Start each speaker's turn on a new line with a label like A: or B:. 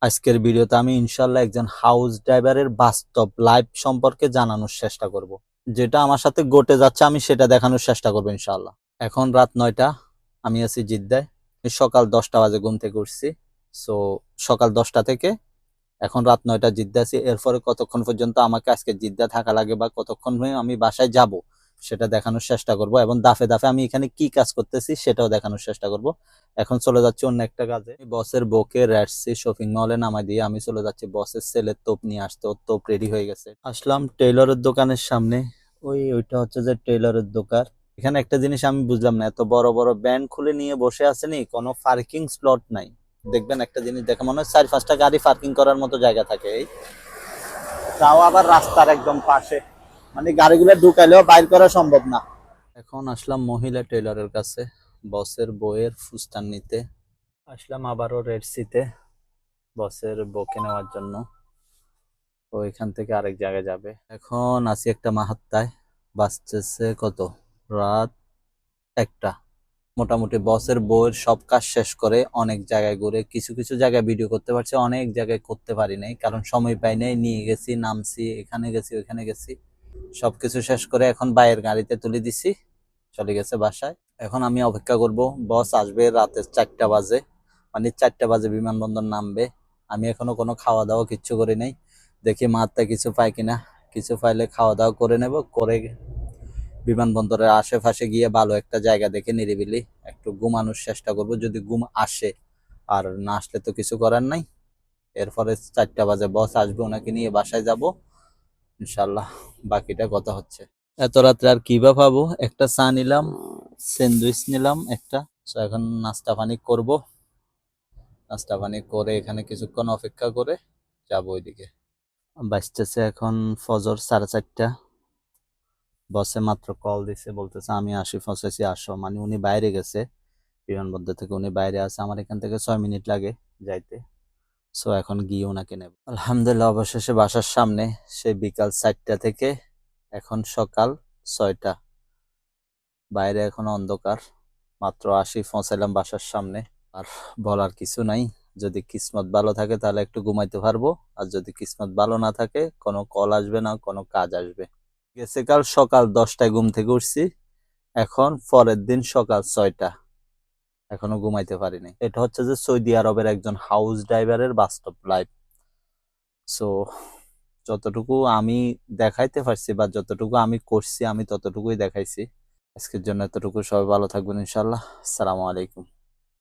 A: আজকের ভিডিওতে আমি ইনশাল্লাহ একজন হাউস ড্রাইভারের বাস্তব লাইফ সম্পর্কে জানানোর চেষ্টা করব। যেটা আমার সাথে ঘটে যাচ্ছে আমি সেটা দেখানোর চেষ্টা করবো ইনশাল্লাহ। এখন রাত 9টা, আমি আছি জিদ্দায়। সকাল 10টা বাজে ঘুম থেকে উঠছি। সো সকাল 10টা থেকে এখন রাত 9টা জিদ্দা আছি। এরপরে কতক্ষণ পর্যন্ত আমাকে আজকে জিদ্দা থাকা লাগে বা কতক্ষণ হয়ে আমি বাসায় যাব সেটা দেখানোর চেষ্টা করব, এবং দাফে দাফে আমি এখানে কি কাজ করতেছি সেটাও দেখানোর চেষ্টা করব। এখন চলে যাচ্ছি অন্য একটা কাজে। বসের বউকে রেডসি শপিং মলে নামাই দিয়ে আমি চলে যাচ্ছি বসের ছেলের তোপ নিয়ে আসতে। ওর তোপ রেডি হয়ে গেছে। আসলাম টেইলরের দোকানের সামনে। ওইটা হচ্ছে যে টেইলরের দোকান। এখানে একটা জিনিস আমি বুঝলাম না, এত বড় বড় ব্যান্ড খুলে নিয়ে বসে আছেনি, কোনো পার্কিং স্লট নাই। দেখবেন একটা জিনিস দেখে মনে হয় 4-5টা গাড়ি পার্কিং করার মতো জায়গা থাকে, তাও আবার রাস্তার একদম পাশে, মানে গাড়িগুলো ঢুকাইলেও বাইর করা সম্ভব না। এখন আসলাম মহিলা টেইলরের কাছে বসের বউয়ের ফুস্টান নিতে। আসলাম আবারও রেডসিতে বসের বউকে নেওয়ার জন্য। তো এখান থেকে আরেক জায়গায় যাবে। এখন আছি একটা মাহাত্তায়, বাজতেছে কত, রাত 1টা। মোটামুটি বসের বউয়ের সব কাজ শেষ করে অনেক জায়গায় ঘুরে কিছু কিছু জায়গায় ভিডিও করতে পারছি, অনেক জায়গায় করতে পারি নাই কারণ সময় পাই নাই। নিয়ে গেছি, নামছি, এখানে গেছি, ওইখানে গেছি, সবকিছু শেষ করে এখন বাইরের গাড়িতে তুলে দিছি, চলে গেছে বাসায়। এখন আমি অপেক্ষা করব, বস আসবে রাতে 4টা বাজে, মানে 4টা বাজে বিমানবন্দর নামবে। আমি এখনো কোনো খাওয়া দাওয়া কিচ্ছু করি নাই। দেখি মাত্রা কিছু পাই কিনা, কিছু পাইলে খাওয়া দাওয়া করে নেব। করে বিমানবন্দরের আশেপাশে গিয়ে ভালো একটা জায়গা দেখে নিরিবিলি একটু ঘুমানোর চেষ্টা করব, যদি ঘুম আসে। আর না আসলে তো কিছু করার নাই। এরপরে 4টা বাজে বস আসবে, ওনাকে নিয়ে বাসায় যাব ইনশাল্লাহ। বাকিটা কথা হচ্ছে। এত রাত্রে আর কি বা পাবো, একটা চা নিলাম, স্যান্ডউইচ নিলাম একটা। তো এখন নাস্তা পানি করব, নাস্তা পানি করে এখানে কিছুক্ষণ অপেক্ষা করে যাবো ওইদিকে। বাজতেছে এখন ফজর 4:30। বসে মাত্র কল দিছে, বলতেছে আমি আসি, পৌঁছেছি, আসো। মানে উনি বাইরে গেছে বিমানবন্দর থেকে, উনি বাইরে আছে, আমার এখান থেকে 6 মিনিট লাগে যাইতে। সো এখন গিয়ে ওনাকে নেব। আলহামদুলিল্লাহ অবশেষে বাসার সামনে। সে বিকাল 4টা থেকে এখন সকাল 6টা, বাইরে এখন অন্ধকার। মাত্র আসি, পৌঁছাইলাম বাসার সামনে। আর বলার কিছু নাই, যদি কিসমত ভালো থাকে তাহলে একটু ঘুমাইতে পারবো, আর যদি কিসমত ভালো না থাকে কোনো কল আসবে না, কোনো কাজ আসবে। গেছে কাল সকাল 10টায় ঘুম থেকে উঠছি, এখন পরের দিন সকাল 6টা, এখনো ঘুমাইতে পারিনি। এটা হচ্ছে যে সৌদি আরবের একজন হাউস ড্রাইভারের বাস্তব লাইফ। সো যতটুকু আমি দেখাইতে পারছি বা যতটুকু আমি করছি আমি ততটুকুই দেখাইছি। আজকের জন্য এতটুকু। সবাই ভালো থাকবেন ইনশাল্লাহ। আসসালামু আলাইকুম।